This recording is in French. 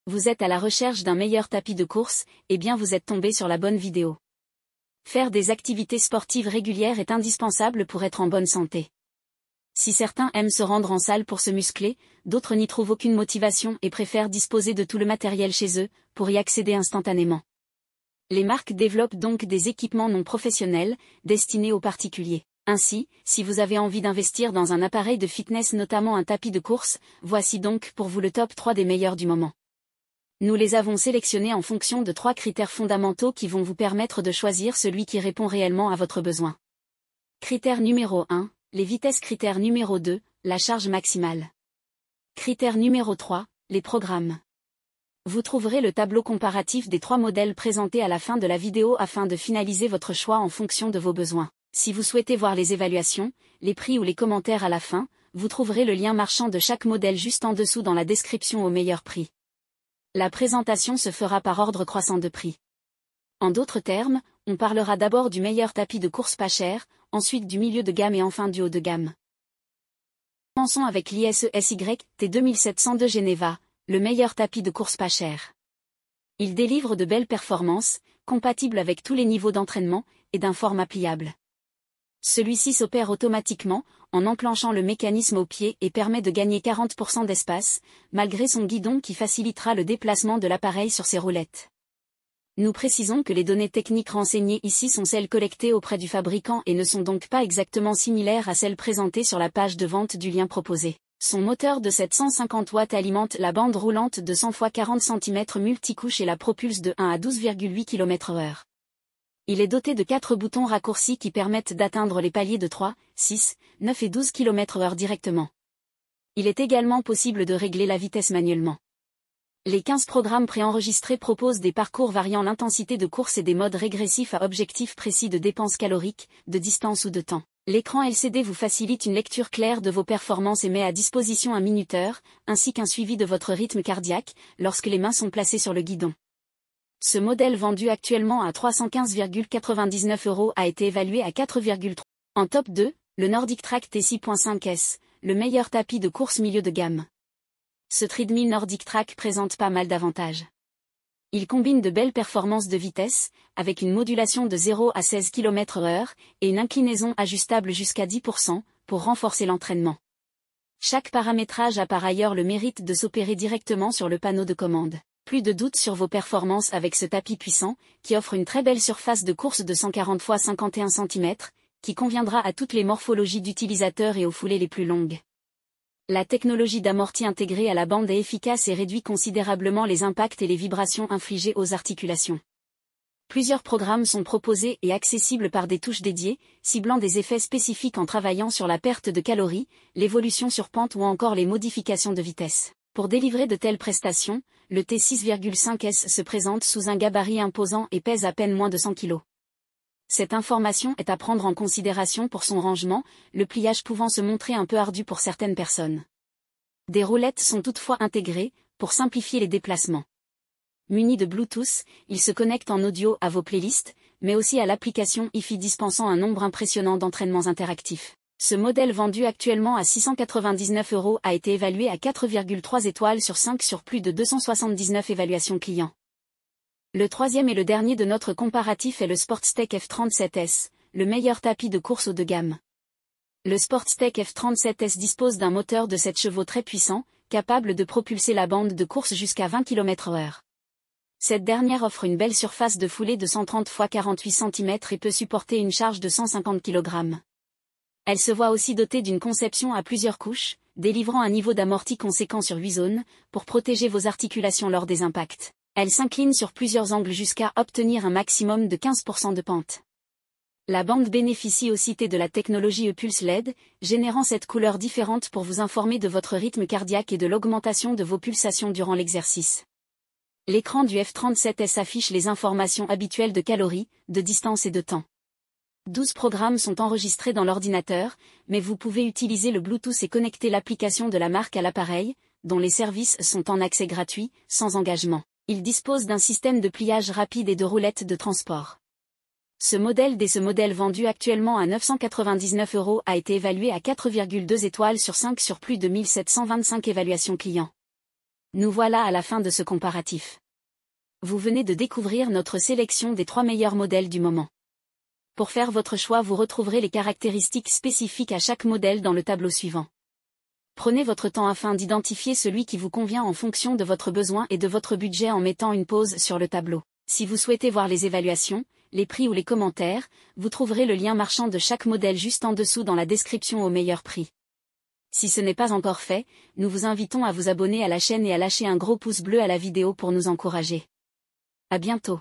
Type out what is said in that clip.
Vous êtes à la recherche d'un meilleur tapis de course, eh bien vous êtes tombé sur la bonne vidéo. Faire des activités sportives régulières est indispensable pour être en bonne santé. Si certains aiment se rendre en salle pour se muscler, d'autres n'y trouvent aucune motivation et préfèrent disposer de tout le matériel chez eux, pour y accéder instantanément. Les marques développent donc des équipements non professionnels, destinés aux particuliers. Ainsi, si vous avez envie d'investir dans un appareil de fitness, notamment un tapis de course, voici donc pour vous le top 3 des meilleurs du moment. Nous les avons sélectionnés en fonction de 3 critères fondamentaux qui vont vous permettre de choisir celui qui répond réellement à votre besoin. Critère numéro 1, les vitesses. Critère numéro 2, la charge maximale. Critère numéro 3, les programmes. Vous trouverez le tableau comparatif des 3 modèles présentés à la fin de la vidéo afin de finaliser votre choix en fonction de vos besoins. Si vous souhaitez voir les évaluations, les prix ou les commentaires à la fin, vous trouverez le lien marchand de chaque modèle juste en dessous dans la description au meilleur prix. La présentation se fera par ordre croissant de prix. En d'autres termes, on parlera d'abord du meilleur tapis de course pas cher, ensuite du milieu de gamme et enfin du haut de gamme. Commençons avec l'ISESY T2700 de Geneva, le meilleur tapis de course pas cher. Il délivre de belles performances, compatibles avec tous les niveaux d'entraînement, et d'un format pliable. Celui-ci s'opère automatiquement, en enclenchant le mécanisme au pied et permet de gagner 40% d'espace, malgré son guidon qui facilitera le déplacement de l'appareil sur ses roulettes. Nous précisons que les données techniques renseignées ici sont celles collectées auprès du fabricant et ne sont donc pas exactement similaires à celles présentées sur la page de vente du lien proposé. Son moteur de 750 watts alimente la bande roulante de 100 x 40 cm multicouche et la propulse de 1 à 12,8 km/h. Il est doté de 4 boutons raccourcis qui permettent d'atteindre les paliers de 3, 6, 9 et 12 km/h directement. Il est également possible de régler la vitesse manuellement. Les 15 programmes préenregistrés proposent des parcours variant l'intensité de course et des modes régressifs à objectifs précis de dépenses caloriques, de distance ou de temps. L'écran LCD vous facilite une lecture claire de vos performances et met à disposition un minuteur, ainsi qu'un suivi de votre rythme cardiaque, lorsque les mains sont placées sur le guidon. Ce modèle vendu actuellement à 315,99 € a été évalué à 4,3. En top 2, le NordicTrack T6.5S, le meilleur tapis de course milieu de gamme. Ce treadmill NordicTrack présente pas mal d'avantages. Il combine de belles performances de vitesse, avec une modulation de 0 à 16 km/h, et une inclinaison ajustable jusqu'à 10%, pour renforcer l'entraînement. Chaque paramétrage a par ailleurs le mérite de s'opérer directement sur le panneau de commande. Plus de doute sur vos performances avec ce tapis puissant, qui offre une très belle surface de course de 140 x 51 cm, qui conviendra à toutes les morphologies d'utilisateurs et aux foulées les plus longues. La technologie d'amorti intégrée à la bande est efficace et réduit considérablement les impacts et les vibrations infligées aux articulations. Plusieurs programmes sont proposés et accessibles par des touches dédiées, ciblant des effets spécifiques en travaillant sur la perte de calories, l'évolution sur pente ou encore les modifications de vitesse. Pour délivrer de telles prestations, le T6.5S se présente sous un gabarit imposant et pèse à peine moins de 100 kg. Cette information est à prendre en considération pour son rangement, le pliage pouvant se montrer un peu ardu pour certaines personnes. Des roulettes sont toutefois intégrées, pour simplifier les déplacements. Muni de Bluetooth, il se connecte en audio à vos playlists, mais aussi à l'application iFi dispensant un nombre impressionnant d'entraînements interactifs. Ce modèle vendu actuellement à 699 € a été évalué à 4,3 étoiles sur 5 sur plus de 279 évaluations clients. Le troisième et le dernier de notre comparatif est le Sportstech F37S, le meilleur tapis de course haut de gamme. Le Sportstech F37S dispose d'un moteur de 7 chevaux très puissant, capable de propulser la bande de course jusqu'à 20 km/h. Cette dernière offre une belle surface de foulée de 130 x 48 cm et peut supporter une charge de 150 kg. Elle se voit aussi dotée d'une conception à plusieurs couches, délivrant un niveau d'amorti conséquent sur 8 zones, pour protéger vos articulations lors des impacts. Elle s'incline sur plusieurs angles jusqu'à obtenir un maximum de 15% de pente. La bande bénéficie aussi de la technologie E-Pulse LED, générant cette couleur différente pour vous informer de votre rythme cardiaque et de l'augmentation de vos pulsations durant l'exercice. L'écran du F37S affiche les informations habituelles de calories, de distance et de temps. 12 programmes sont enregistrés dans l'ordinateur, mais vous pouvez utiliser le Bluetooth et connecter l'application de la marque à l'appareil, dont les services sont en accès gratuit, sans engagement. Il dispose d'un système de pliage rapide et de roulettes de transport. Ce modèle vendu actuellement à 999 € a été évalué à 4,2 étoiles sur 5 sur plus de 1725 évaluations clients. Nous voilà à la fin de ce comparatif. Vous venez de découvrir notre sélection des 3 meilleurs modèles du moment. Pour faire votre choix, vous retrouverez les caractéristiques spécifiques à chaque modèle dans le tableau suivant. Prenez votre temps afin d'identifier celui qui vous convient en fonction de votre besoin et de votre budget en mettant une pause sur le tableau. Si vous souhaitez voir les évaluations, les prix ou les commentaires, vous trouverez le lien marchand de chaque modèle juste en dessous dans la description au meilleur prix. Si ce n'est pas encore fait, nous vous invitons à vous abonner à la chaîne et à lâcher un gros pouce bleu à la vidéo pour nous encourager. À bientôt.